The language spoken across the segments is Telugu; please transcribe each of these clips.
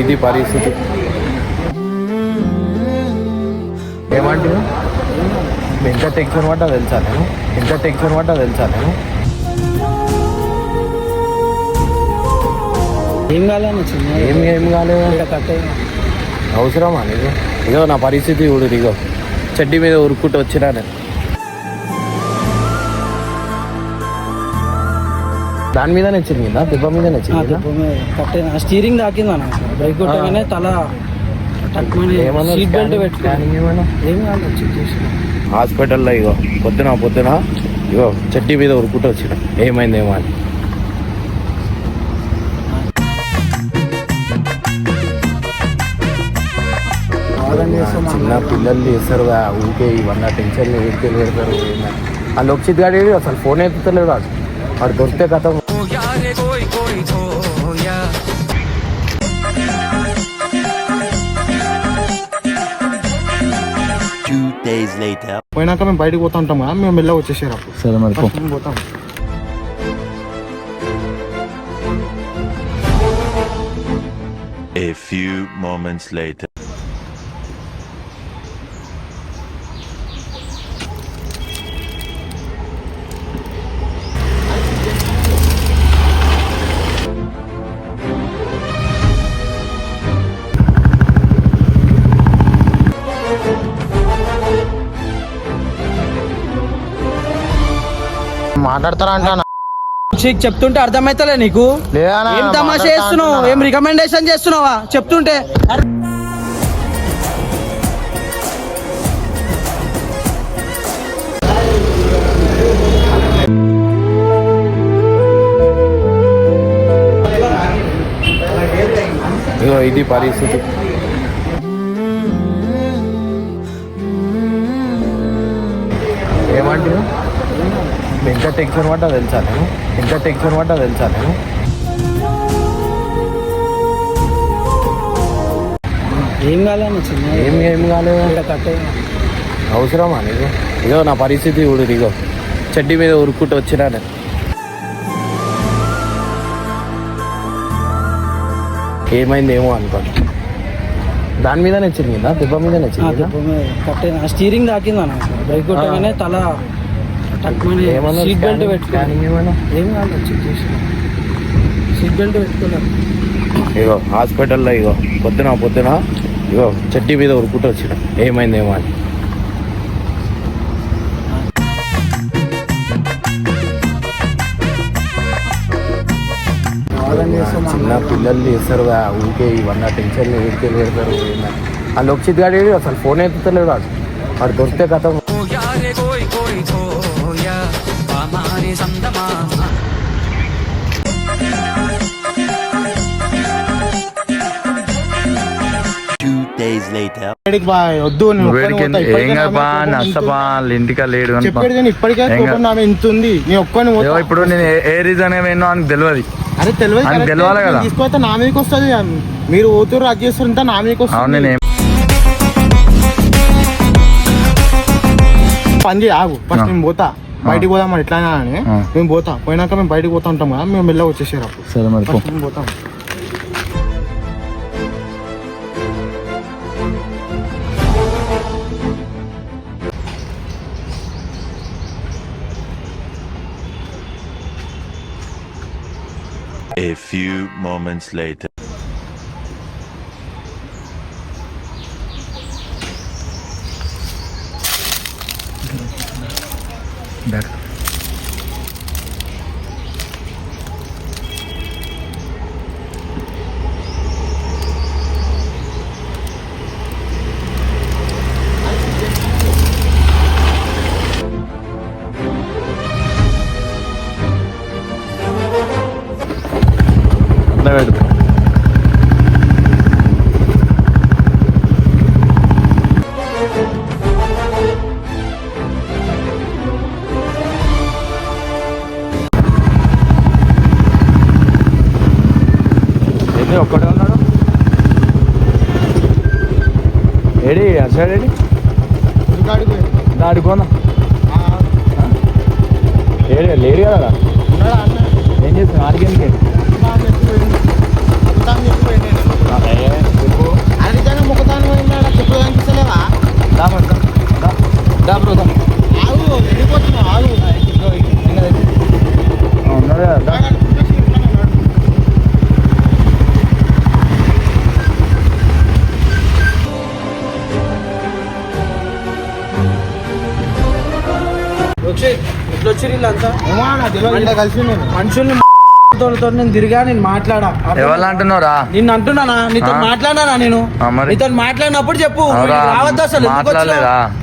ఇది పరిస్థితి. ఏమంటే ఎంత టెన్షన్ పడ్డా తెలుసా నేను, ఏం కాలేదు చిన్న ఏం కాలేదు. కట్టే అవసరమా నీకు? ఇగో నా పరిస్థితి చూడు, ఇగో చెడ్డి మీద ఉరుక్కుంటూ వచ్చినా నేను. దాని మీద నచ్చిందా, దెబ్బ మీద నచ్చింది. కట్టే స్టీరింగ్ తాకింది అన్న, బ్రేక్ కొట్టగానే తల సీట్ బెల్ట్ పెట్టుకోని ఏం కాలేదు. హాస్పిటల్లో ఇగో పొద్దున ఇగో చెడ్డి మీద ఉరుక్కుంటూ వచ్చిన, ఏమైందేమో అని. చిన్న పిల్లలు చేస్తారు ఊకే ఇవన్నీ టెన్షన్లు ఊరికే పెడతారు. ఆ లోక్షిత్ గాడి అసలు ఫోన్ ఎత్తుతలేడు, వాడు దొరికితే కథ. పోయినాక మేము బయటకు పోతా ఉంటాం కదా, మేము మెల్లగా వచ్చేసారు అప్పుడు. సరే మరి పోతాం. A few moments later. మాట్లాడతారా అంటానా? చెప్తుంటే అర్థమైతలే నీకు? ఏం తమాషా చేస్తున్నావు? ఏం రికమెండేషన్ చేస్తున్నావా చెప్తుంటే? ఇగో ఇది పరిస్థితి. ఏమంటే ఎంత టెన్షన్ పడ్డా తెలుసా నేను, ఏం కాలేదు చిన్న ఏం కాలేదు. కట్టే అవసరమా నీకు? ఇగో నా పరిస్థితి చూడు, ఇగో చెడ్డి మీద ఉరుక్కుంటూ వచ్చినా నేను. ఏమైందేమో అనుకోండి. దాని మీద నచ్చిందా, దెబ్బ మీద నచ్చింది. కట్టే స్టీరింగ్ తాకింది అన్న, బ్రేక్ కొట్టగానే తల సీట్ బెల్ట్ పెట్టుకోని ఏం కాలేదు. సీట్ బెల్ట్ పెట్టుకోలేదు. ఇగో హాస్పిటల్లో ఇగో పొద్దున ఇగో చెడ్డి మీద ఉరుక్కుంటూ వచ్చిన, ఏమైందేమో అని. చిన్న పిల్లలు చేస్తారు ఊకే ఇవన్నీ టెన్షన్లు ఊరికే పెడతారు. ఆ లోక్షిత్ గాడి అసలు ఫోన్ ఎత్తుతలేడు, వాడు దొరికితే కథ. వద్దు ఇంటికా లేడు చెప్పాడు కానీ ఇప్పటికే ఎంత ఉంది. నేను ఒక్కని ఇప్పుడు నేను ఏ రీజన్ ఏమో అని తెలియదు. అరే తెలియాలి కదా, తీసుకొస్తే నా మీదకి వస్తుంది. మీరు ఓతూరు అది చేస్తుంటే నా మీదకి వస్తుంది. పని చేయి, ఆగు ఫస్ట్. మేము పోతా, బయటికి పోదాం మరి ఎట్లా అని. మేము పోతా, పోయినాక మేము బయటకు పోతా ఉంటాం కదా, మేము మెల్లగా వచ్చేసారు అప్పుడు. సరే మరి మేము పోతాం. A few moments later. ఒక్కడే ఉన్నాడు. ఏడి అసడేడి ఆడుకోనా లేడు కదా. ఏం చేస్తున్నా ఆడికి ఇప్పుడు అనిపిస్తలేవా? బ్రో ఆగు, వెళ్ళిపోతున్నావు, ఆగు. ఎట్లా వచ్చి వీళ్ళంతా ఏమో అన్న, తెలియదు, ఇలా కలిసి నేను మనుషుల్ని తోడుతో నేను తిరిగా, నేను మాట్లాడా. ఎవరు అంటున్నారా? నిన్ను అంటున్నానా? నీతో మాట్లాడినా నేను? నీతో మాట్లాడినప్పుడు చెప్పు. రావద్దు అసలు.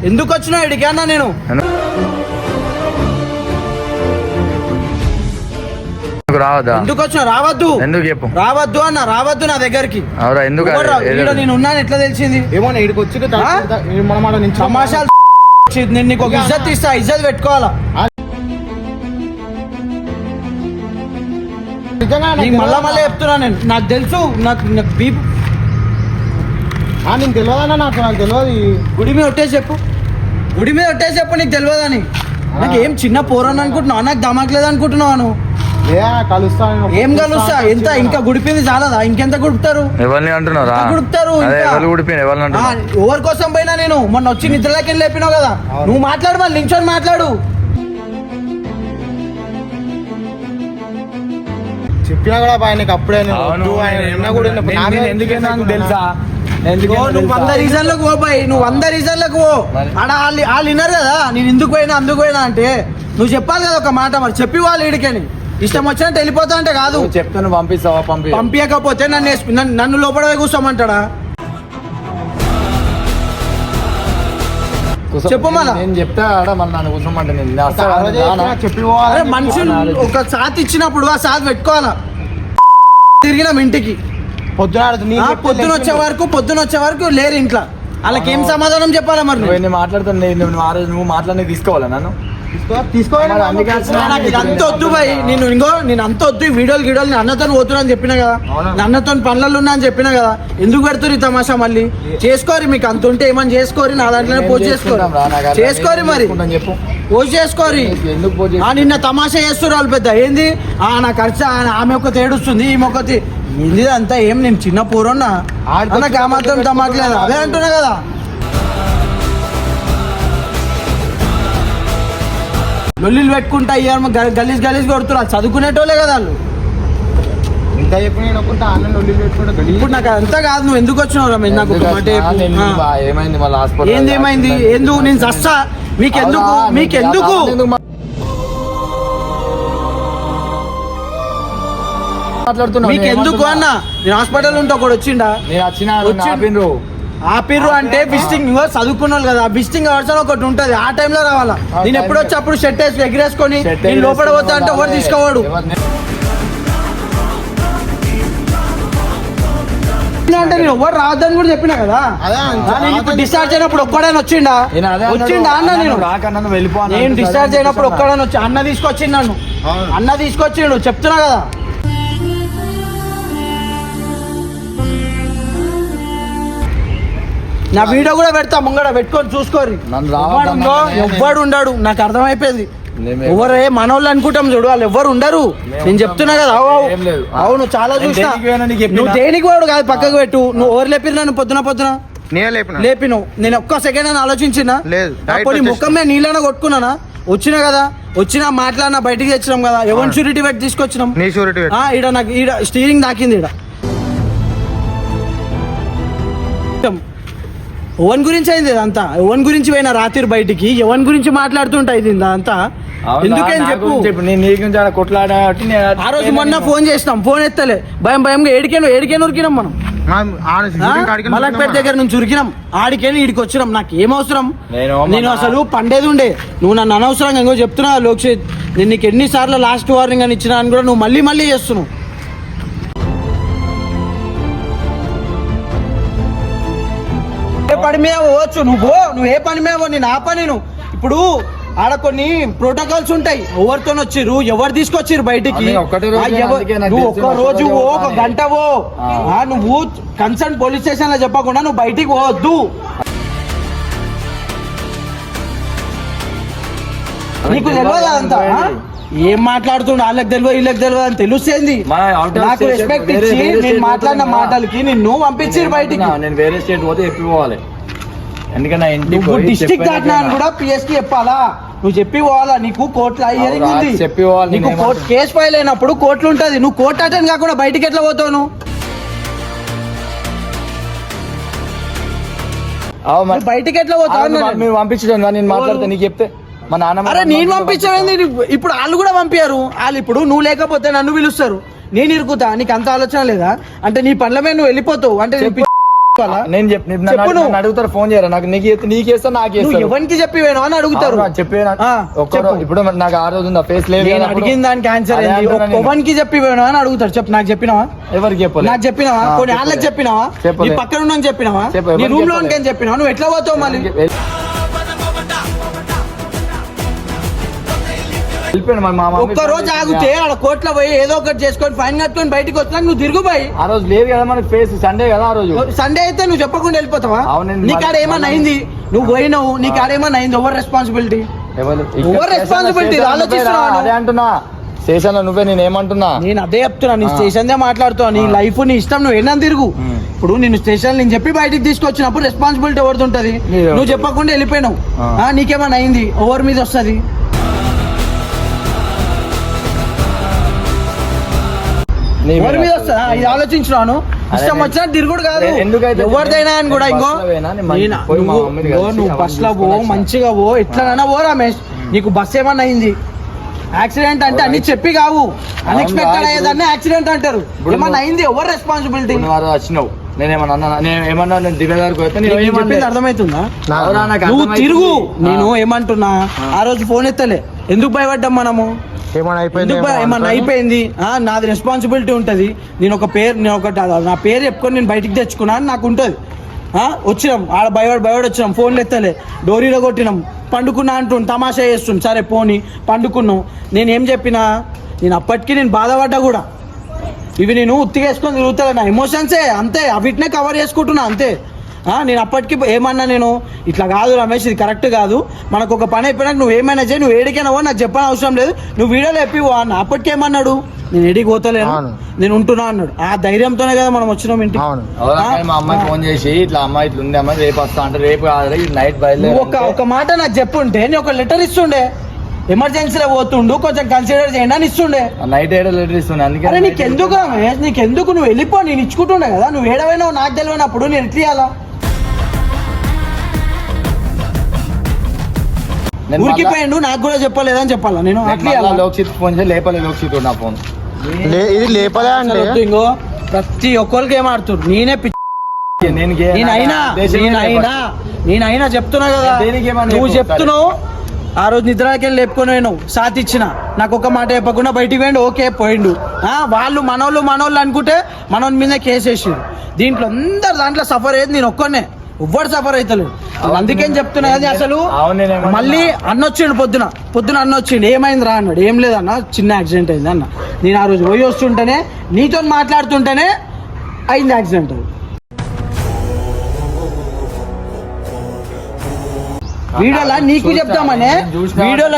ఎందుకు వచ్చినావు ఇడికి అన్నా? నేను రావద్దా? ఎందుకు వచ్చినా? రావద్దు. ఎందుకు చెప్పు? రావద్దు అన్న, రావద్దు నా దగ్గరికి. ఎందుకు నేను ఉన్నాను ఎట్లా తెలిసింది? ఏమో ఇక్కడికి వచ్చి మనం ఆడ నుంచి తమాషాలు. నేను నీకు ఒక ఇజ్జత్ ఇస్తా, ఇజ్జత్ పెట్టుకోవాలా. నీకు మళ్ళా మళ్ళీ చెప్తున్నా నేను. నాకు తెలుసు, నాకు బీప్ నీకు తెలియదన్నా. నాకు తెలియదు. గుడి మీద ఒట్టేసి చెప్పు, గుడి మీద ఒట్టేసి చెప్పు నీకు తెలియదని. నాకు ఏం చిన్న పోరాను అనుకుంటున్నావు? నాకు దమాకలేదు అనుకుంటున్నావు? కలుస్తాను. ఏం కలుస్తా? ఎంత ఇంకా గుడిపింది చాలదా? ఇంకెంత గుడుపుతారు? ఎవరిని అంటున్నారా? గుడుపుతారు. ఎవరి కోసం పోయినా నేను? మొన్న వచ్చి నిద్రలోకి లేపినావు కదా. నువ్వు మాట్లాడు, మళ్ళీ నించొని మాట్లాడు. చెప్పినా కూడా బాయ్ నీకు అప్పుడే తెలుసా? నువ్వు 100 రీజన్లకు పో బాయ్, నువ్వు 100 రీజన్లకు పో. ఆడ వాళ్ళు విన్నారు కదా నేను ఎందుకు పోయినా అందుకు పోయినా అంటే. నువ్వు చెప్పాలి కదా ఒక మాట. మరి చెప్పి వాళ్ళు ఇడికని ఇష్టం వచ్చినట్టు వెళ్ళిపోతా అంటే కాదు. చెప్తాను, పంపిస్తావా? పంపించకపోతే నన్ను లోపల కూర్చోమంటాడా? చెప్పు మళ్ళా. నేను చెప్తా మళ్ళీ నన్ను కూర్చోమంటే చెప్పి మనుషులు ఒక సాత్ ఇచ్చినప్పుడు ఆ సాత్ పెట్టుకోవాలా. తిరిగినాం ఇంటికి, పొద్దున వచ్చే వరకు లేరు ఇంట్లో. వాళ్ళకి ఏం సమాధానం చెప్పాలా? మరి నేను మాట్లాడుతాను. నువ్వు మాట్లాడి తీసుకోవాలా నన్ను? అంత వద్దు బాయ్. నేను అంత వద్దు. వీడియోలు నేను అన్నతో పోతున్నా అని చెప్పినా కదా. అన్నతో పనులలో ఉన్నా అని చెప్పినా కదా. ఎందుకు పెడుతురు ఈ తమాషా? మళ్ళీ చేసుకోరి. మీకు అంత ఉంటే ఏమని చేసుకోరి. నా దాంట్లోనే పోస్ట్ చేసుకోరి. మరి పోస్ట్ చేసుకోరి. నిన్న తమాషా చేస్తున్నారు వాళ్ళు పెద్ద. ఏంది నా ఖర్చు? ఆమె ఒక తేడుస్తుంది, ఈమె ఒకటి ఏంది అంతా. ఏం నేను చిన్న పూరన్నా నాకు ఆ మాత్రం తమాట్లేదు. అదే అంటున్నా కదా. లొల్లిలు పెట్టుకుంటా గలీజ్ కొడుతున్నారు. చదువుకునేటోళ్ళే కదా వాళ్ళు. ఇప్పుడు నాకు అంతా కాదు. నువ్వు ఎందుకు వచ్చినావు? నాకు ఒక మాట ఏంది ఏమైంది? ఎందుకు నేను చస్తా? మీకెందుకు మీకెందుకు అన్న? నేను హాస్పిటల్ ఉంటే ఒకటి వచ్చిండా? ఆపిర్రు అంటే విజిటింగ్ చదువుకున్న వాళ్ళు కదా. విజిటింగ్ అవర్స్ ఒకటి ఉంటది, ఆ టైంలో రావాలా. నేను ఎప్పుడు వచ్చి అప్పుడు షర్ట్ వేసి ఎగిరేసుకొని నేను లోపల పోతా అంటే ఎవరు తీసుకోవాడు? అంటే నేను ఎవరు రావద్దని కూడా చెప్పినా కదా. నేను ఇప్పుడు డిశ్చార్జ్ అయినప్పుడు ఒక్కడని వచ్చిండా అన్న? నేను డిశ్చార్జ్ అయినప్పుడు ఒక్కడని వచ్చి అన్న తీసుకొచ్చిండు నన్ను. అన్న తీసుకొచ్చిండు చెప్తున్నా కదా. నా వీడియో కూడా పెడతా, ముంగడ పెట్టుకొని చూసుకోరు. ఎవ్వడు ఉండడు. నాకు అర్థమైపోయింది. ఎవరే మనోళ్ళు అనుకుంటాం చూడు, వాళ్ళు ఎవ్వరు ఉండరు. నేను చెప్తున్నా కదా. అవును, చాలా చూసినా. నువ్వు దేనికి వాడు కాదు, పక్కకు పెట్టు. నువ్వు ఎవరు లేపిరు నన్ను? పొద్దున లేపిను. నేను ఒక్క సెకండ్ అని ఆలోచించినా? కొన్ని ముఖం మీద నీళ్ళైనా కొట్టుకున్నానా? వచ్చినా కదా, మాట్లాడినా, బయటికి తెచ్చినాం కదా. ఎవరి షూరిటీ పెట్టి తీసుకొచ్చినాం? ఈడ నాకు ఈడ స్టీరింగ్ దాకింది. ఈడ ఓవన్ గురించి అయింది ఇదంతా. ఓవన్ గురించి పోయిన రాత్రి బయటికి ఎవరి గురించి మాట్లాడుతుంటా ఇది అంతా. ఎందుకని చెప్పు. ఆ రోజు మొన్న ఫోన్ చేసినాం, ఫోన్ ఎత్తలే. భయంగా ఏడికేను ఉరికినాం మనం. మలక్పేట దగ్గర నుంచి ఉరికినాం. ఆడికేను ఈడికి వచ్చినాం. నాకు ఏం అవసరం? నేను అసలు పండేది ఉండే. నువ్వు నన్ను అనవసరంగా ఇంకో చెప్తున్నా లోక్షిత్. నేను నీకు ఎన్నిసార్లు లాస్ట్ వార్నింగ్ అని ఇచ్చినా అని కూడా నువ్వు మళ్ళీ చేస్తున్నావు. పని మీద పోవచ్చు నువ్వు ఏ పని మీద నేను ఆ పని. ఇప్పుడు ఆడ కొన్ని ప్రోటోకాల్స్ ఉంటాయి. ఎవరితో వచ్చిర్రు, ఎవరు తీసుకొచ్చిర్రు బయటికి. నువ్వు ఒక్క రోజు ఒక గంట నువ్వు కన్సర్న్ పోలీస్ స్టేషన్ లో చెప్పకుండా నువ్వు బయటికి పోవద్దు. నీకు తెలియదు అదంతా. ఏం మాట్లాడుతుండ? వాళ్ళకి తెలియదు, వీళ్ళకి తెలియదు అని తెలుస్తుంది. నాకు రెస్పెక్ట్ ఇచ్చి నేను మాట్లాడిన మాటలకి నిన్ను పంపించారు బయటికి. నేను వేరే స్టేట్ పోతే ఎప్పుడు పోవాలి? ఎందుకంటే నా ఇంటికి నువ్వు పోయి డిస్ట్రిక్ట్ చెప్పాను దాటినా అని కదా. కూడా పిఎస్కి చెప్పాలా? నువ్వు చెప్పి పోవాలా? నీకు కోర్టులో అయ్యేది అవునా, ఉంది. చెప్పి పోవాలి. నీకు నేనేమన్నా- కోర్టు కేసు ఫైల్ అయినప్పుడు కోర్టులు ఉంటది. నువ్వు కోర్టు అటెండ్ కాకుండా బయటికి ఎట్లా పోతావు నువ్వు? అవు మరి. నువ్వు బయటికి ఎట్లా పోతావు అవును, అన్నాను. మీరు పంపించడం నేను మాట్లాడితే నీకు చెప్తే మా నాన్న అరే నేను పంపించాను, ఇప్పుడు వాళ్ళు కూడా పంపారు. వాళ్ళు ఇప్పుడు నువ్వు లేకపోతే నన్ను పిలుస్తారు, నేను ఇరుకుతా. నీకు అంత ఆలోచన లేదా? అంటే నీ పనుల మీద నువ్వు వెళ్ళిపోతావు అంటే నేను పిచ్చి వాళ్ళా? నేను చెప్పు నువ్వు. అడుగుతారు ఫోన్ చేయరా నాకు, నీకేస్తా నువ్వు నాకేస్తా ఎవరికి చెప్పి వేణు అని అడుగుతారు. చెప్పే ఆ, చెప్పు. ఇప్పుడు మరి నాకు ఆ రోజు ఉంది ఫేస్ లేదు నేను కదా అప్పుడు. అడిగిన దానికి ఆన్సర్ అదే ఏంది? అంటున్నా నేను. ఎవరికి చెప్పి వేణు అని అడుగుతారు. చెప్పు, నాకు చెప్పినావా? ఎవరికి చెప్పలేదు. నాకు చెప్పినావా? ఆ, కొన్ని చెప్పలేదు. వాళ్ళకి చెప్పినావా? చెప్పలేదు. నీ పక్కన ఉన్న చెప్పినావా? చెప్పలేదు. నీ ఎవరికి రూమ్ లో చెప్పలేదు. చెప్పినావా? నువ్వు ఎట్లా పోతావు మళ్ళీ? వెళ్ళిపోయాను మరి మా మమ్మీ ఒక్క రోజు ఆగితే ఆడ కోర్టులో పోయి ఏదో ఒకటి చేసుకొని ఫైన్ కట్టుకొని బయటకు వచ్చినా నువ్వు తిరుగుపోయి. ఆ రోజు లేదు కదా మనకి ఫేస్ సండే కదా ఆ రోజు. సండే అయితే నువ్వు చెప్పకుండా వెళ్ళిపోతావా? అవునండి. నీ కాడ ఏమన్నా అయింది, నువ్వు పోయినావు, నీ కాడ ఏమన్నా అయింది, ఎవరు రెస్పాన్సిబిలిటీ? ఎవరు రెస్పాన్సిబిలిటీ? ఆలోచిస్తున్నావా? అదే అంటున్నా, స్టేషన్ లో నువ్వే, నేను ఏమంటున్నా. నేను అదే చెప్తున్నా, నీ స్టేషన్ దే మాట్లాడుతావు. నీ లైఫ్ నీ ఇష్టం, నువ్వు ఎన్నా తిరుగు. ఇప్పుడు నేను స్టేషన్ నేను చెప్పి బయటికి తీసుకొచ్చినప్పుడు రెస్పాన్సిబిలిటీ ఎవరిది ఉంటది? నువ్వు చెప్పకుండా వెళ్ళిపోయినావు, నీకేమన్నా అయింది, ఎవరి మీద వస్తుంది? ఎవరి మీద వస్తుందా? ఇది ఆలోచించున్నాను. ఇష్టం వచ్చినా తిరుగుడు కాదు, ఎవరిదైనా అని కూడా. ఇంకో నువ్వు బస్ లో పో, మంచిగా పో, ఎట్లనైనా పో రమేష్. నీకు బస్ ఏమన్నా అయింది, యాక్సిడెంట్ అంటే అన్ని చెప్పి కావు, అన్ఎక్స్పెక్టెడ్ అయ్యేదాన్ని యాక్సిడెంట్ అంటారు. ఏమన్నా అయింది, ఎవరు రెస్పాన్సిబిలిటీ? వచ్చినావు, నేనేమన్నా నేను దివ్య గారికి పోతే నేను నేను చెప్పింది అర్థమవుతుందా? నువ్వు తిరుగు. నేను ఏమంటున్నా, ఆ రోజు ఫోన్ ఎత్తలే, ఎందుకు భయపడ్డాం మనము? ఏమన్నా అయిపోయింది, నాది రెస్పాన్సిబిలిటీ ఉంటుంది. నేను ఒక పేరు, నా పేరు చెప్పుకొని నేను బయటికి తెచ్చుకున్నా అని నాకు ఉంటుంది. వచ్చినాం ఆడ భయపడి వచ్చినాం, ఫోన్లు ఎత్తలే, డోరీలో కొట్టినాం, పండుకున్నా అంటుండు, తమాషా చేస్తుండు. సరే పోని పండుకున్నాం. నేనేం చెప్పినా, నేను అప్పటికి నేను బాధపడ్డా కూడా. ఇవి నేను ఉత్తిగేసుకొని తిరుగుతా, నా ఎమోషన్సే అంతే, అవిటినే కవర్ చేసుకుంటున్నా అంతే. నేను అప్పటికి ఏమన్నా, నేను ఇట్లా కాదు రమేష్, ఇది కరెక్ట్ కాదు, మనకు ఒక పని అయిపోయినాక నువ్వు ఏమైనా చేయి, నువ్వు ఏడికైనా పో, నాకు చెప్పని అవసరం లేదు, నువ్వు వీడియోలో చెప్పివో అన్న. అప్పటికి ఏమన్నాడు, నేను ఎడికి పోతలేను, నేను ఉంటున్నా అన్నాడు. ఆ ధైర్యంతోనే కదా మనం వచ్చినాం ఇంటికి. మా అమ్మాయి ఫోన్ చేసి ఇట్లా అమ్మాయి ఇట్లా ఉంది అమ్మాయి, రేపు వస్తా అంటే రేపు కాదు నైట్ బయలుదేరి. ఒక మాట నాకు చెప్పుంటే నేను ఒక లెటర్ ఇస్తుండే, ఎమర్జెన్సీలో పోతుండు, కొంచెం కన్సిడర్ చేయండి అని ఇస్తుండే. నైట్ ఏడో లెటర్ ఇస్తుండే. అందుకే అరే నీకెందుకు రమేష్, నీకెందుకు? నువ్వు వెళ్ళిపో, నేను ఇచ్చుకుంటుండే కదా. నువ్వు ఏడవైనావు నాకు తెలియనప్పుడు నేను ఎట్లా ఇయ్యాలా? ఉరికిపోయిండు, నాకు కూడా చెప్పలేదని చెప్పాలా నేను? అట్లా లోక్షిత్ ఫోన్ చేసి లేపలే, లోక్షిత్ నా ఫోన్ ఇది లేపలే అంటే ఇంకో ప్రతి ఒక్కరికి ఏం ఆడుతున్నారు. నేనే నేనైనా చెప్తున్నా కదా, నువ్వు చెప్తున్నావు. ఆ రోజు నిద్రకెళ్ళి లేపుకొని పోయినావు, సాత్ ఇచ్చిన, నాకు ఒక మాట చెప్పకుండా బయటికి పోయిండు, ఓకే పోయిండు. వాళ్ళు మనోళ్ళు అనుకుంటే మనోని మీద కేసు వేసిండు. దీంట్లో అందరు దాంట్లో సఫర్ అయ్యేది నేను ఒక్కనే, ఎవ్వరు సఫర్ అవుతలేదు. అందుకేం చెప్తున్నా అది. అసలు మళ్ళీ అన్నొచ్చిండు, పొద్దున అన్నొచ్చిండు, ఏమైంది రా అన్నాడు. ఏం లేదన్న, చిన్న యాక్సిడెంట్ అయింది అన్న. నేను ఆ రోజు పోయి వస్తుంటేనే, నీతో మాట్లాడుతుంటేనే అయింది యాక్సిడెంట్. వీడియోలో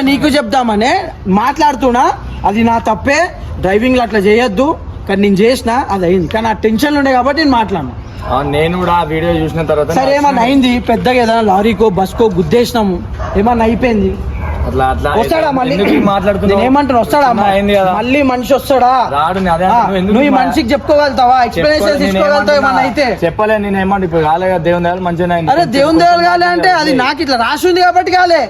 నీకు చెప్తామనే మాట్లాడుతున్నా. అది నా తప్పే, డ్రైవింగ్ లో అట్లా చేయొద్దు, కానీ నేను చేసిన, అది అయింది. కానీ ఆ టెన్షన్లు ఉండే కాబట్టి నేను మాట్లాడినా. నేను కూడా ఆ వీడియో చూసిన తర్వాత సరే ఏమన్నా అయింది, పెద్దగా ఏదైనా లారీకో బస్కో గుద్దేసినాము, ఏమన్నా అయిపోయింది, వస్తాడా మళ్ళీ? ఏమంటాను, వస్తాడా మళ్ళీ? మనిషి వస్తాడా? నువ్వు ఈ మనిషికి చెప్పుకోగలుగుతావా? ఎక్స్ప్లెనేషన్ తీసుకోగలుగుతావు? ఏమన్నా అయితే చెప్పలే. నేను ఏమంటే ఇప్పుడు కాలే కదా, దేవుని దేవాలి మంచిగా. అరే దేవుని దేవాలి కాలే అంటే అది నాకు ఇట్లా రాసి ఉంది కాబట్టి కాలే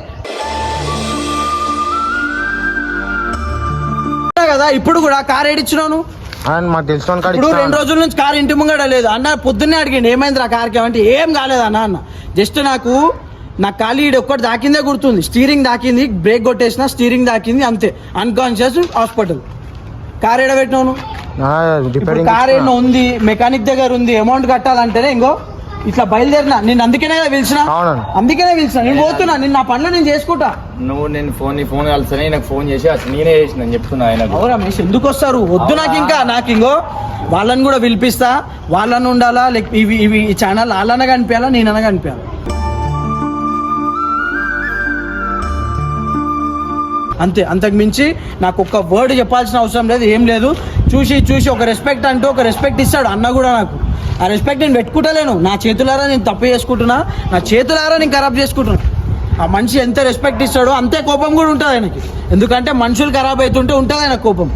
కదా. ఇప్పుడు కూడా కార్ ఏడిచ్చినాను, ఇప్పుడు 2 రోజుల నుంచి కార్ ఇంటి ముంగడ లేదు అన్న. పొద్దున్నే అడిగిండు ఏమైంది ఆ కార్కి అంటే ఏం కాలేదు అన్న. జస్ట్ నా ఖాళీ ఒక్కటి దాకిందే గుర్తుంది, స్టీరింగ్ దాకింది, బ్రేక్ కొట్టేసిన, స్టీరింగ్ దాకింది అంతే, అన్కాన్షియస్, హాస్పిటల్. కార్ ఏడబెట్టినాను, కార్ ఏమో ఉంది, మెకానిక్ దగ్గర ఉంది, అమౌంట్ కట్టాలంటేనే ఇంకో ఇట్లా బయలుదేరినా. నేను అందుకనే పిలిచిన, నేను పోతున్నా, నేను నా పనులు నేను చేసుకుంటా. నువ్వు నేను ఫోన్ కలిసి నాకు ఫోన్ చేసి అసలు నేనే చేసిన చెప్తున్నా. రమేష్ ఎందుకు వస్తారు? వద్దు నాకు ఇంకో వాళ్ళని కూడా పిలిపిస్తా, వాళ్ళని ఉండాలా, లైక్ ఇవి ఈ ఛానల్ వాళ్ళనగా అనిపించాలా, నేననగా అనిపించాలా, అంతే. అంతకు మించి నాకు ఒక్క వర్డ్ చెప్పాల్సిన అవసరం లేదు, ఏం లేదు. చూసి చూసి ఒక రెస్పెక్ట్ అంటూ ఒక రెస్పెక్ట్ ఇస్తాడు అన్న కూడా నాకు. ఆ రెస్పెక్ట్ నేను పెట్టుకుంటలేను, నా చేతులారా నేను తప్పు చేసుకుంటున్నా, నా చేతులారా నేను ఖరాబ్ చేసుకుంటున్నా. ఆ మనిషి ఎంత రెస్పెక్ట్ ఇస్తాడో అంతే కోపం కూడా ఉంటుంది ఆయనకి. ఎందుకంటే మనుషులు ఖరాబ్ అవుతుంటే ఉంటుంది ఆయన కోపం.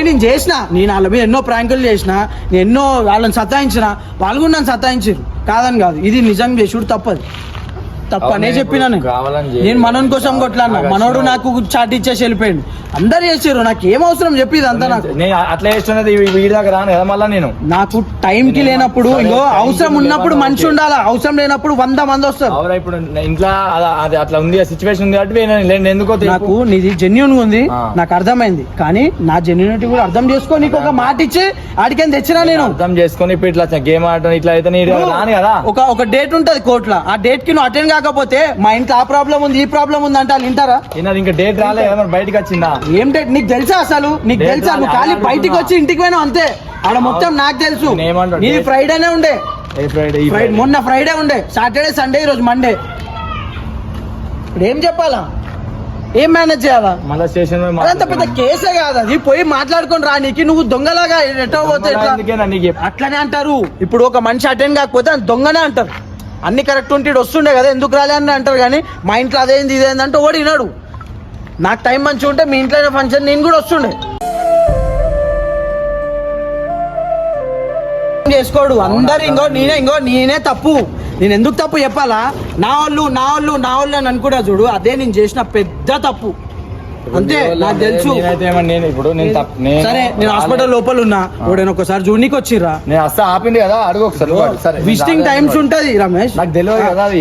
నేను చేసిన, నేను వాళ్ళ మీద ఎన్నో ప్రాంకులు చేసిన, నేను ఎన్నో వాళ్ళని సతాయించిన, వాళ్ళు కూడా నన్ను సతాయించారు, కాదని కాదు. ఇది నిజంగా చేసుడు తప్పదు, తప్పనే చెప్పినా నేను మనోని కోసం కొట్లాడినా. మనోడు నాకు చాట్ ఇచ్చేసి వెళ్ళిపోయాడు, అందరు చేసారు, నాకు ఏం అవసరం చెప్పి ఇదంతా. నాకు అట్లా చేస్తున్నది వీడి దాకా రాను కదా మళ్ళీ నేను. నాకు టైంకి లేనప్పుడు ఇంకో అవసరం ఉన్నప్పుడు మనిషి ఉండాలా, అవసరం లేనప్పుడు 100 మంది వస్తారు. ఇప్పుడు ఇంట్లో అట్లా ఉంది, సిచ్యువేషన్ ఉంది కాబట్టి ఎందుకో నాకు నీది జెన్యున్ ఉంది, నాకు అర్థమైంది. కానీ నా జెన్యునిటీ కూడా అర్థం చేసుకో. నీకు ఒక మాట ఇచ్చి ఆడికేం తెచ్చినా నేను అర్థం చేసుకొని ఇప్పుడు ఇట్లా గేమ్ ఆడటం ఇట్లా అయితే రాను కదా. ఒక డేట్ ఉంటది కోర్టులో, ఆ డేట్ కి నువ్వు అటెండ్ కాకపోతే మా ఇంట్లో ఆ ప్రాబ్లం ఉంది ఈ ప్రాబ్లం ఉంది అంటే వాళ్ళు వింటారా? ఇంకా డేట్ రాలే బయటకు వచ్చిందా? ఏం డేట్ నీకు తెలుసా? అసలు నీకు తెలుసా? నువ్వు ఖాళీ బయటికి వచ్చి ఇంటికి పోయినావు అంతే. ఆడ మొత్తం నాకు తెలుసు. నీది ఫ్రైడేనే ఉండే, మొన్న ఫ్రైడే ఉండే, సాటర్డే సండే, ఈరోజు మండే. ఇప్పుడు ఏం చెప్పాలా, ఏం మేనేజ్ చేయాలా? మళ్ళీ స్టేషన్ అంత పెద్ద కేసే కాదు అది. పోయి మాట్లాడుకొని రా. నీకు నువ్వు దొంగలాగా ఎటో పోతే అట్లనే అంటారు. ఇప్పుడు ఒక మనిషి అటెండ్ కాకపోతే దొంగనే అంటారు. అన్ని కరెక్ట్ ఉంటే వస్తుండే కదా, ఎందుకు రాలే అని అంటారు. కానీ మా ఇంట్లో అదేంది ఇదేంది అంటే ఓడి వినాడు. నాకు టైం మంచిగా ఉంటే మీ ఇంట్లో ఫంక్షన్ నేను కూడా వస్తుండే. చేసుకోడు అందరు. నేనే తప్పు. నేను ఎందుకు తప్పు చెప్పాలా? నా వాళ్ళు అని అనుకుంటా చూడు, అదే నేను చేసిన పెద్ద తప్పు. అంతే, నాకు తెలుసు. సరే, నేను హాస్పిటల్ లోపల ఉన్నా, ఎవడైనా ఒకసారి చూడనీకి వచ్చిర్రా? నేను అస్సలు ఆపింది కదా, అడుగు ఒకసారి. విజిటింగ్ టైమ్స్ ఉంటది రమేష్, నాకు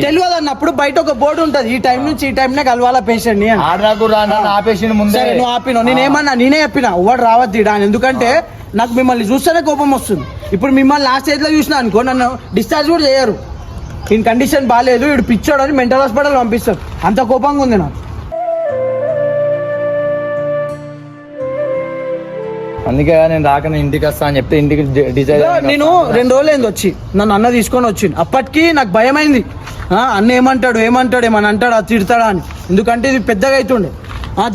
తెలియదు అన్నప్పుడు బయట ఒక బోర్డు ఉంటది, ఈ టైం నుంచి ఈ టైం నే కలవాలా పేషెంట్ ని. ఆపేసి ముందే నువ్వు ఆపినావు, నేనే చెప్పినా ఎవడు రావద్దు అని. ఎందుకంటే నాకు మిమ్మల్ని చూస్తేనే కోపం వస్తుంది. ఇప్పుడు మిమ్మల్ని లాస్ట్ స్టేజ్ లో చూసినా అనుకో, నన్ను డిశ్చార్జ్ కూడా చేయరు. ఈయన కండిషన్ బాగాలేదు, ఇటు పిచ్చోడు అని మెంటల్ హాస్పిటల్ పంపిస్తారు. అంత కోపంగా ఉంది నాకు. అందుకే నేను రాక ఇంటికి వస్తా అని చెప్తే ఇంటికి డిసైడ్. నేను 2 రోజులు అయింది వచ్చి, నన్ను అన్న తీసుకొని వచ్చింది. అప్పటికి నాకు భయం అయింది, అన్న ఏమంటాడు ఏమని అంటాడు, అది తిడతాడా అని. ఎందుకంటే ఇది పెద్దగా అవుతుండే.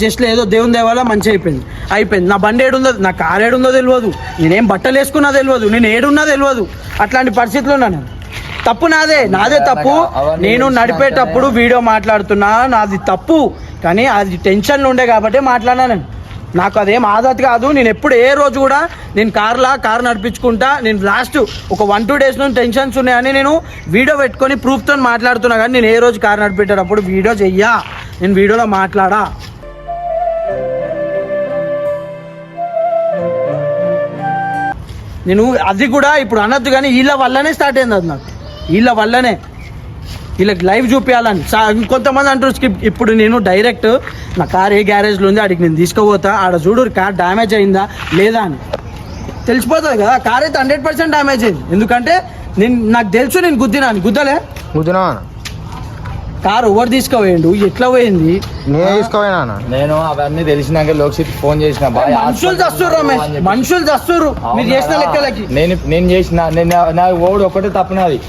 జస్ట్ ఏదో దేవుని దేవాల మంచి అయిపోయింది. నా బండి ఏడుందో, నా కారు ఏడుందో తెలియదు, నేనేం బట్టలు వేసుకున్నా తెలియదు, నేను ఏడున్నా తెలియదు. అట్లాంటి పరిస్థితిలో ఉన్నా నేను. తప్పు నాదే తప్పు. నేను నడిపేటప్పుడు వీడియో మాట్లాడుతున్నా, నాది తప్పు. కానీ అది టెన్షన్లో ఉండే కాబట్టి మాట్లాడినా నేను. నాకు అదేం ఆదత్ కాదు. నేను ఎప్పుడు ఏ రోజు కూడా నేను కారు నడిపించుకుంటా. నేను లాస్ట్ ఒక 1-2 డేస్ నుంచి టెన్షన్స్ ఉన్నాయని నేను వీడియో పెట్టుకొని ప్రూఫ్తో మాట్లాడుతున్నా. కానీ నేను ఏ రోజు కారు నడిపేటప్పుడు వీడియో చెయ్యా, నేను వీడియోలో మాట్లాడా. నేను అది కూడా ఇప్పుడు అనొద్దు, కానీ వీళ్ళ వల్లనే స్టార్ట్ అయింది అది. నాకు వీళ్ళ వల్లనే, వీళ్ళకి లైవ్ చూపించాలని. కొంతమంది అంటారు స్కిప్. ఇప్పుడు నేను డైరెక్ట్ నా కార్ ఏ గ్యారేజ్లో ఉంది ఆడికి నేను తీసుకుపోతా, ఆడ చూడు కార్ డ్యామేజ్ అయిందా లేదా అని తెలిసిపోతుంది కదా. కార్ అయితే 100% డ్యామేజ్ అయింది. ఎందుకంటే నాకు తెలుసు నేను గుద్దలే. కారు ఎవరు తీసుకుపోయిండు, ఎట్లా పోయింది, నేను అవన్నీ తెలిసినాక లోక్షిత్ ఫోన్ చేసిన. మనుషులు చస్తుర్రు రమేష్, మనుషులు చస్తుర్రు మీరు చేసిన లెక్కలకి. నేను చేసిన, నాకు ఓడు ఒక్కటే తప్పునది.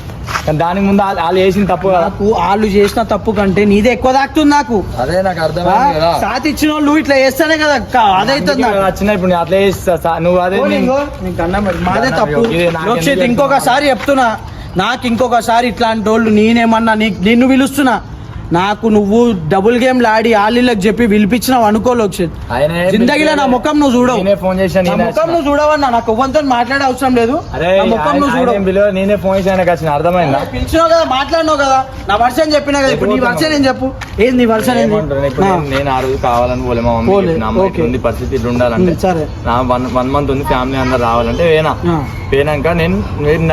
దానికి ముందు వాళ్ళు చేసిన తప్పు నాకు, వాళ్ళు చేసిన తప్పు కంటే నీదే ఎక్కువ తాకుతుంది నాకు. అదే నాకు అర్థం. సాత్ ఇచ్చిన వాళ్ళు ఇట్లా చేస్తానే కదా అదైతుంది. వచ్చిన ఇప్పుడు అట్లా చేస్తా నువ్వు. అదే మాదే తప్పు. లోక్షిత్ ఇంకొకసారి చెప్తున్నా, నాకు ఇంకొకసారి ఇట్లాంటి వాళ్ళు నేనేమన్నా నిన్ను పిలుస్తున్నా, నాకు నువ్వు డబుల్ గేమ్ ఆడి ఆళ్ళకి చెప్పి పిలిపించినావు అనుకో లోక్షిత్, జిందగీలో నా ముఖం నువ్వు చూడవు. ముఖం నువ్వు చూడవన్నా, నాకు ఎవరితో మాట్లాడే అవసరం లేదు. ముఖం నువ్వు చూడవు. నేనే ఫోన్ చేసిన, అర్థమైందా? పిలిచినావు కదా, మాట్లాడినావు కదా, నా వర్షన్ చెప్పినా కదా. ఇప్పుడు నీ వర్షన్ ఏం చెప్పు, ఏది నీ వర్షన్ ఏంది? నేను ఆ రోజు కావాలని పోలే పరిస్థితి ఇట్లా ఉండాలంటే. సరే, నా 1 మంత్ ఉంది, ఫ్యామిలీ అందరు రావాలంటే పోయినాక నేను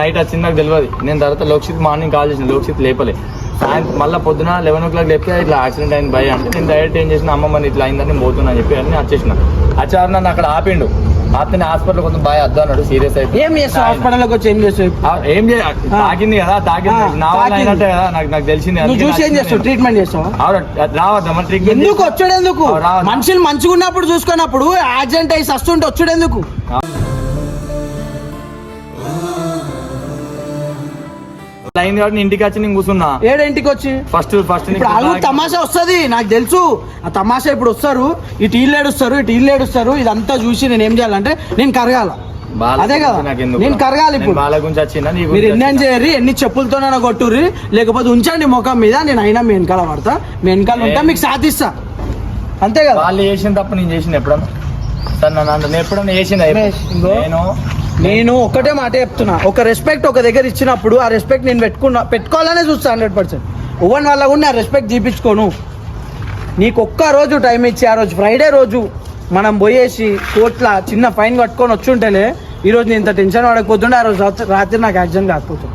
నైట్ వచ్చింది నాకు తెలియదు. నేను తర్వాత లోక్షిత్ మార్నింగ్ కాల్ చేసిన, లోక్షిత్ లేపలే. సాయంత్రం మళ్ళీ పొద్దున 11 o'clock లేపితే ఇట్లా యాక్సిడెంట్ అయింది భయ అంటే, నేను డైరెక్ట్ ఏం చేసిన, అమ్మమ్మని ఇట్లా అయిందని పోతున్నా అని చెప్పి అని వచ్చేసిన. వచ్చారు నన్ను అక్కడ ఆపిండు. ఆపితే హాస్పిటల్ కొంచెం బాగా అద్దు అన్నాడు, సీరియస్ అయిపోయి. ఏం చేస్తావు హాస్పిటల్కి వచ్చి? ఏం చేస్తావు? తాకింది కదా, నా వల్ల అయినట్టే కదా నాకు తెలిసింది. చూసి ఏం చేస్తావు? ట్రీట్మెంట్ చేస్తావు? రావద్దా మరి ట్రీట్మెంట్? ఎందుకు వచ్చాడు? ఎందుకు? మనుషులు మంచిగా ఉన్నప్పుడు చూసుకున్నప్పుడు యాక్సిడెంట్ అయ్యి వస్తుంటే వచ్చాడు ఎందుకు? అయింది కాబట్టి ఇంటికి వచ్చి నేను కూర్చున్నా. ఏడింటికి వచ్చి ఫస్ట్ ఇప్పుడు వాళ్ళు తమాషా వస్తుంది నాకు తెలుసు. ఆ తమాషా ఇప్పుడు వస్తారు, ఇటు ఇల్లు ఏడుస్తారు, ఇదంతా చూసి నేను ఏం చేయాలంటే నేను కరగాల. అదే కదా నేను కరగాలి. ఇప్పుడు వాళ్ళ గురించి వచ్చిందా మీరు ఎన్ని చేయరు, ఎన్ని చెప్పులతోనైనా కొట్టుర్రి, లేకపోతే ఉంచండి ముఖం మీద. నేను అయినా మీ వెనకాల పడతా, మీ వెనకాల ఉంటా, మీకు సాధిస్తా. అంతే కదా. వాళ్ళు చేసిన తప్ప నేను చేసిన ఎప్పుడన్నా సార్ నన్ను ఎప్పుడన్నా చేసిందా? నేను ఒక్కటే మాట చెప్తున్నా, ఒక రెస్పెక్ట్ ఒక దగ్గర ఇచ్చినప్పుడు ఆ రెస్పెక్ట్ నేను పెట్టుకోవాలనే చూస్తా 100%. ఓవన్ వల్ల కూడా ఆ రెస్పెక్ట్ చూపించుకోను. నీకు ఒక్క రోజు టైం ఇచ్చి ఆ రోజు ఫ్రైడే రోజు మనం పోయేసి కోట్ల చిన్న ఫైన్ కట్టుకొని వచ్చుంటేనే ఈరోజు నేను ఇంత టెన్షన్ పడకపోతుండే, ఆ రోజు రాత్రి నాకు యాక్సిడెంట్ కాకపోతుంది.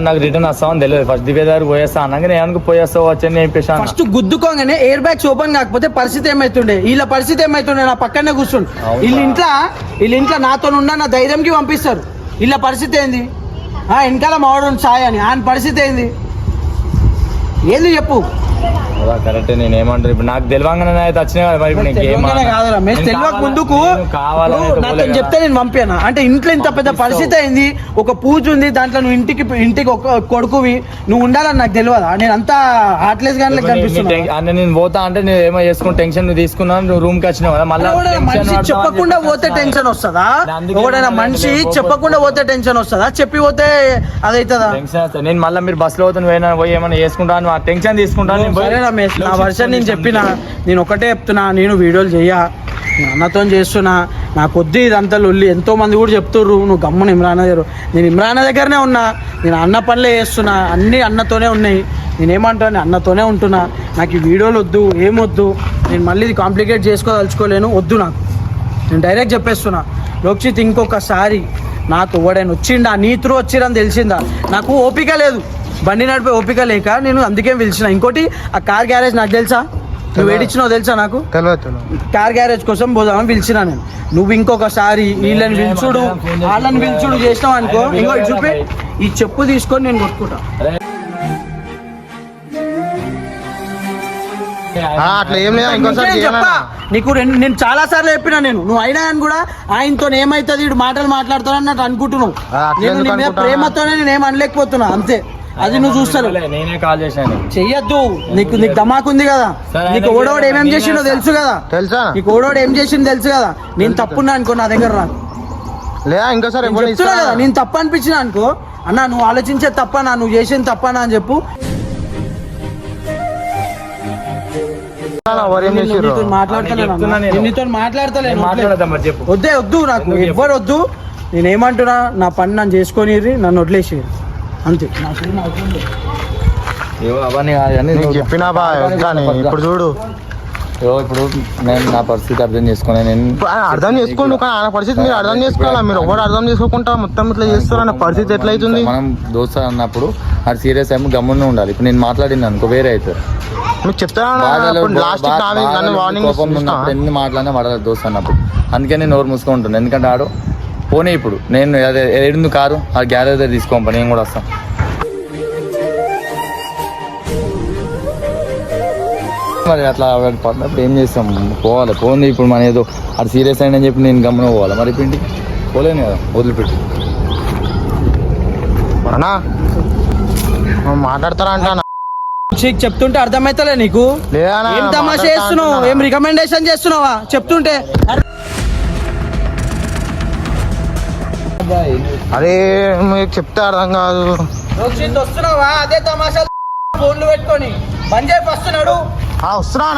నాకు రిటర్న్ వస్తామని తెలియదు. ఫస్ట్ దివ్య దగ్గర పోయేస్తా అనగా నేను పోయేస్తావు వచ్చని చెప్పేసి ఫస్ట్ గుద్దుకోగానే ఎయిర్ బ్యాగ్స్ ఓపెన్ కాకపోతే పరిస్థితి ఏమైతుండే, వీళ్ళ పరిస్థితి ఏమైతుండే, నా పక్కనే కూర్చుండు. వీళ్ళ ఇంట్లో నాతో ఉన్న నా ధైర్యంకి పంపిస్తారు. వీళ్ళ పరిస్థితి ఏంది, వెనకాల మావాడు సాయి అని ఆయన పరిస్థితి ఏంది చెప్పు. కరెక్ట్. నేను ఏమంటారు ఇప్పుడు నాకు తెలియగానే అయితే వచ్చినా కదా. మరి తెలియక ముందుకు నాతో చెప్తే నేను పంపాను అంటే ఇంట్లో ఇంత పెద్ద పరిస్థితి అయింది, ఒక పూజ ఉంది, దాంట్లో నువ్వు ఇంటికి ఒక కొడుకువి, నువ్వు ఉండాలని నాకు తెలియదా? నేను అంతా హార్ట్లెస్ గానే కనిపిస్తున్నా. నేను పోతా అంటే నేను ఏమో చేసుకుని టెన్షన్ నువ్వు తీసుకున్నాను, నువ్వు రూమ్ కి వచ్చినావు కదా. మళ్ళీ మనిషి చెప్పకుండా పోతే టెన్షన్ వస్తుందా? ఎవడైనా మనిషి చెప్పకుండా పోతే టెన్షన్ వస్తుందా? చెప్పి పోతే అదైతుందా? నేను మళ్ళీ మీరు బస్ లో పోయి ఏమైనా చేసుకుంటాను, ఆ టెన్షన్ తీసుకుంటాను. నా వర్షన్ నేను చెప్పిన, నేను ఒకటే చెప్తున్నా, నేను వీడియోలు చెయ్యా, నేను అన్నతో చేస్తున్నా, నాకు వద్దు ఇదంతా లొల్లి. ఎంతో మంది కూడా చెప్తుర్రు నువ్వు గమ్మున ఇమ్రాన్ దగ్గర. నేను ఇమ్రాన్ దగ్గరనే ఉన్నా, నేను అన్న పనులే చేస్తున్నా, అన్నీ అన్నతోనే ఉన్నాయి. నేనేమంటాను, అన్నతోనే ఉంటున్నా. నాకు ఈ వీడియోలు వద్దు, ఏమొద్దు, నేను మళ్ళీ ఇది కాంప్లికేట్ చేసుకోదలుచుకోలేను, వద్దు నాకు. నేను డైరెక్ట్ చెప్పేస్తున్నా, లోక్షిత్ ఇంకొకసారి నాకు ఎవడైనా వచ్చిండా, నీ త్రూ వచ్చిరని తెలిసిందా, నాకు ఓపిక లేదు, బండి నడిపే ఓపిక లేక నేను అందుకే పిలిచిన. ఇంకోటి ఆ కార్ గ్యారేజ్ నాకు తెలుసా, నువ్వు ఏడిచ్చినావు తెలుసా? నాకు కార్ గ్యారేజ్ కోసం పోదామని పిలిచినా నేను. నువ్వు ఇంకొకసారి వీళ్ళని పిలుచుడు వాళ్ళని పిలుచుడు చేసినావు అనుకో, ఇంకో చూపి ఈ చెప్పు తీసుకొని నేను కొట్టుకుంటా. అట్లా ఏం లేదా ఇంకోసారి చెప్పా నీకు. నేను చాలా సార్లు చెప్పినా, నువ్వు అయినా అని కూడా ఆయనతో ఏమైతుంది వీడు మాటలు మాట్లాడతానన్నట్టు అనుకుంటున్నావు. నేను నీ మీద ప్రేమతోనే నేను ఏం అనలేకపోతున్నా, అంతే. అది నువ్వు చూస్తాను. నేనే కాల్ చేశాను, చెయ్యొద్దు. నీకు ధమాకుంది కదా, నీకు ఓడోడు ఏమేం చేసిండో తెలుసు కదా, నీకు ఓడోడు ఏం చేసిండో తెలుసు కదా. నేను తప్పున్నా అనుకో, నా దగ్గర రా లేదా ఇంకోసారి చెప్తున్నా కదా. నేను తప్పు అనిపించిన అనుకో, అన్న నువ్వు ఆలోచించే తప్పనా, నువ్వు చేసేది తప్పనా అని చెప్పు. మాట్లాడతలేను, వద్దే వద్దు, నాకు ఎవ్వరు వద్దు. నేనేమంటున్నా, నా పని నన్ను చేసుకొని నన్ను వదిలేసి అంతే. చెప్పినా ఇప్పుడు చూడు, ఇప్పుడు నేను నా పరిస్థితి అర్థం చేసుకున్నా. నేను అర్థం చేసుకోండి, కానీ ఆయన పరిస్థితి మీరు అర్థం చేసుకోవాలా. మీరు ఎవరు అర్థం చేసుకోకుండా మొత్తం ఇట్లా చేస్తారన్న పరిస్థితి ఎట్లయితుంది? మనం దోస్తా అన్నప్పుడు అది సీరియస్ ఏమో గమ్మునే ఉండాలి. ఇప్పుడు నేను మాట్లాడింది అనుకో వేరే అవుతుంది. మీకు చెప్తాను ఎన్ని మాట్లాడినా పడలేదు దోస్త అన్నప్పుడు. అందుకే నేను నోరు మూసుకుంటాను. ఎందుకంటే ఆడు పోనీ ఇప్పుడు నేను అదే ఏడు కారు ఆ గ్యారేజ్ దగ్గర తీసుకోండి, నేను కూడా వస్తాను. మరి అట్లా పడినప్పుడు ఏం చేస్తాం, పోవాలి. పోనీ ఇప్పుడు మన ఏదో అది సీరియస్ అయిందని చెప్పి నేను గమ్మున పోవాలి. మరి ఇప్పుడు ఇంటికి పోలేను కదా, వదిలిపెట్టి. మాట్లాడతారా అంటానా? చెప్తుంటే అర్థమైతలే నీకు? ఏం తమాషా చేస్తున్నావు, ఏం రికమెండేషన్ చేస్తున్నావా చెప్తుంటే? అరే మీకు చెప్తే అర్థం కాదు. వస్తున్నావా అదే తమాషా ఫోన్లు పెట్టుకొని బంద్ చేసి వస్తున్నాడు. వస్తున్నా.